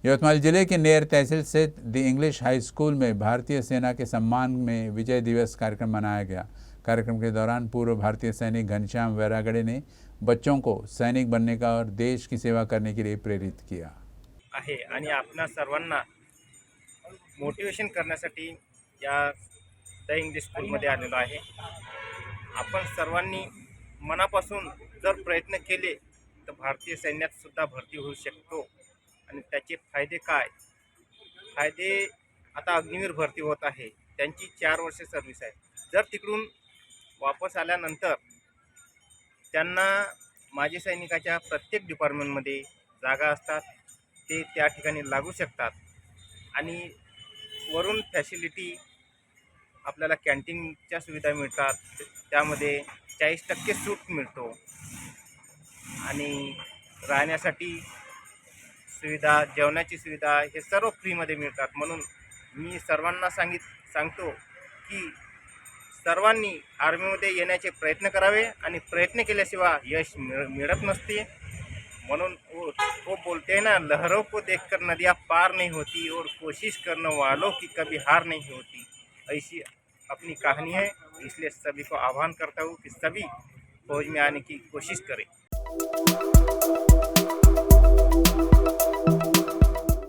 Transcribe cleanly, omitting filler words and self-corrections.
यवतमाल जिले के नेर तहसील स्थित the English high school में भारतीय सेना के सम्मान में विजय दिवस कार्यक्रम मनाया गया। कार्यक्रम के दौरान पूर्व भारतीय सैनिक घनश्याम वैरागड़े ने बच्चों को सैनिक बनने का और देश की सेवा करने के लिए प्रेरित किया आहे आणि आपणा सर्वांना मोटिवेशन करण्यासाठी या द इंग्लिश स्कूलमध्ये आलेलो आहे। आपण सर्वांनी मनापासून जर प्रयत्न केले तर भारतीय सैन्यात सुद्धा भरती होऊ शकतो। आणि त्याचे फायदे काय? फायदे आता अग्निवीर भरती होत आहे, त्यांची 4 वर्षे सर्व्हिस आहे। जर तिकडून वापस आल्यानंतर त्यांना माजी सैनिकाच्या प्रत्येक डिपार्टमेंटमध्ये जागा असतात, ते त्या ठिकाणी लागू शकतात। आणि वरून फॅसिलिटी आपल्याला कॅन्टीनच्या सुविधा मिळतात, त्यामध्ये 40% सूट मिळतो आणि राहण्यासाठी सुविधा, जेवणाची सुविधा हे सर्व फ्रीमध्ये मिळतात। म्हणून मी सर्वांना सांगतो की सर्वांनी आर्मीमध्ये येण्याचे प्रयत्न करावे आणि प्रयत्न केल्याशिवाय यश मिळत नसते। म्हणून वो बोलते हैं ना, लहरों को देखकर नदियाँ पार नहीं होती और कोशिश करने वालों की कभी हार नहीं होती। ऐसी अपनी कहानी है, इसलिए सभी को आह्वान करता हूँ कि सभी फौज में आने की कोशिश करें।